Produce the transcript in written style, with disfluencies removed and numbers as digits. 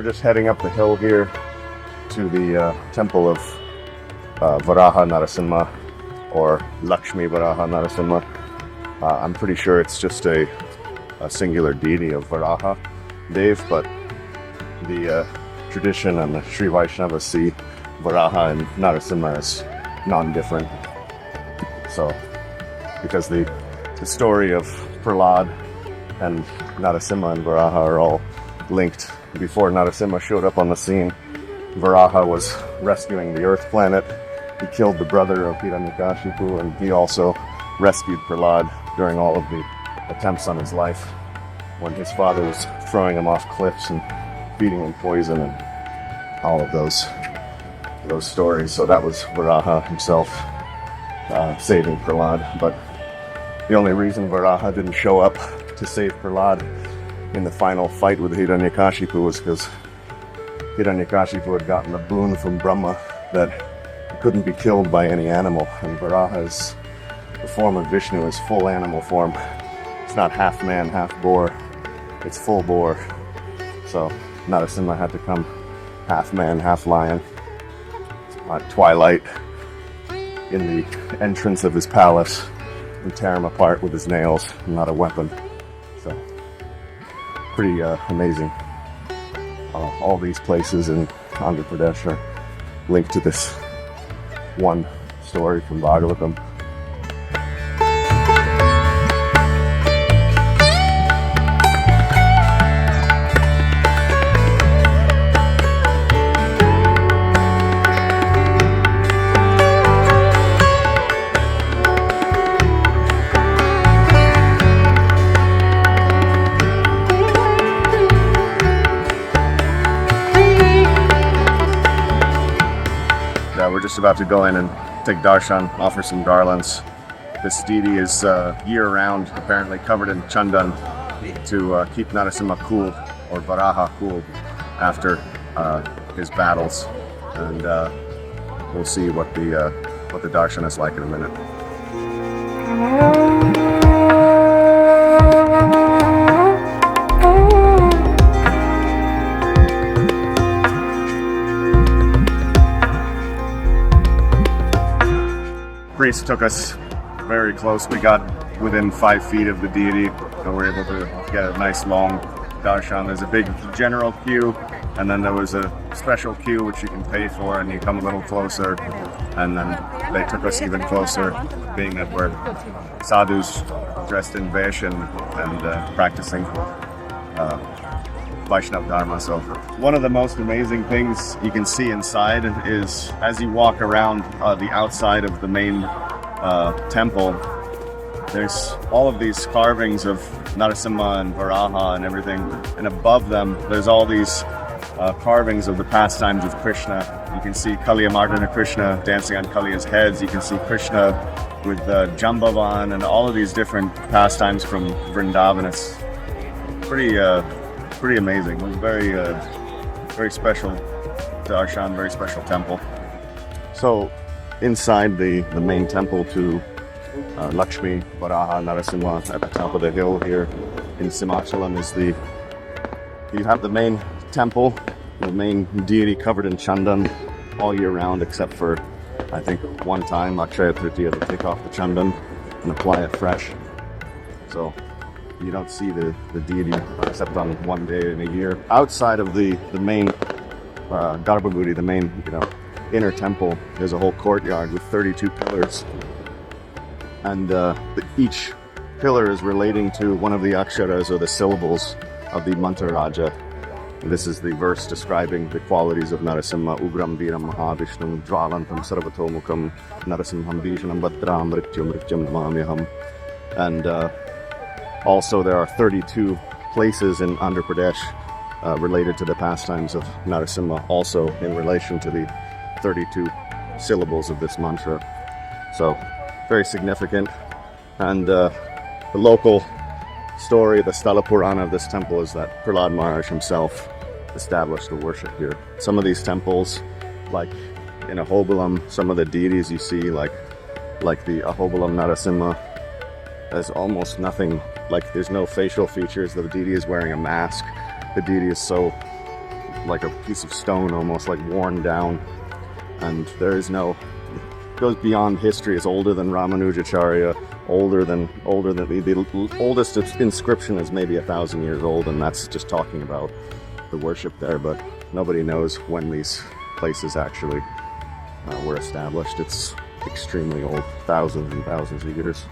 just heading up the hill here to the temple of Varaha-Narasimha, or Lakshmi Varaha-Narasimha. I'm pretty sure it's just a singular deity of Varaha Dev, but the tradition and the Sri Vaishnavas see Varaha and Narasimha as non-different. So, because the story of Prahlad and Narasimha and Varaha are all linked. Before Narasimha showed up on the scene, Varaha was rescuing the Earth planet. He killed the brother of Hiranyakashipu, and he also rescued Prahlad during all of the attempts on his life when his father was throwing him off cliffs and feeding him poison and all of those stories. So that was Varaha himself saving Prahlad. But the only reason Varaha didn't show up to save Prahlad in the final fight with Hiranyakashipu was because Hiranyakashipu had gotten a boon from Brahma that he couldn't be killed by any animal, and Varaha is the form of Vishnu, is full animal form. It's not half man, half boar, it's full boar. So Narasimha had to come half man, half lion at twilight in the entrance of his palace and tear him apart with his nails, not a weapon. So pretty amazing. All these places in Andhra-pradesh are linked to this one story from Bhagavatam. We're just about to go in and take darshan, offer some garlands. This deity is year-round, apparently covered in chandan to keep Narasimha cool, or Varaha cool, after his battles. And we'll see what the darshan is like in a minute. Priest took us very close. We got within 5 feet of the deity, so we were able to get a nice long darshan. There's a big general queue, and then there was a special queue which you can pay for, and you come a little closer, and then they took us even closer, being that we're sadhus dressed in vesh and practicing Vaishnav Dharma. So one of the most amazing things you can see inside is, as you walk around the outside of the main temple, there's all of these carvings of Narasimha and Varaha and everything, and above them there's all these carvings of the pastimes of Krishna. You can see Kalyamardana Krishna dancing on Kaliya's heads. You can see Krishna with Jambavan and all of these different pastimes from Vrindavan. It's pretty amazing. It was very special darshan, very special temple. So inside the main temple to Lakshmi Varaha Narasimha at the top of the hill here in Simhachalam is you have the main temple, the main deity covered in chandan all year round, except for I think one time, Akshaya Tritiya, they take off the chandan and apply it fresh. So you don't see the deity except on one day in a year. Outside of the main Garbhaguri, the main inner temple, there's a whole courtyard with 32 pillars, and each pillar is relating to one of the aksharas, or the syllables, of the mantra raja. This is the verse describing the qualities of Narasimha: Ugram Viram Mahavishnum Jvalantam Sarvatomukam Narasimham Bhijanam Bhadram Mrityum Namamyaham. And also there are 32 places in Andhra Pradesh related to the pastimes of Narasimha, also in relation to the 32 syllables of this mantra. So very significant. And the local story, the Sthala Purana of this temple, is that Prahlad Maharaj himself established the worship here. Some of these temples, like in Ahobilam, some of the deities you see, like the Ahobilam Narasimha, there's almost nothing, like there's no facial features. The deity is wearing a mask. The deity is so like a piece of stone, almost like worn down, and there is no, it goes beyond history. It's older than Ramanujacharya, older than the oldest inscription is maybe 1,000 years old, and that's just talking about the worship there, but nobody knows when these places actually were established. It's extremely old, thousands and thousands of years.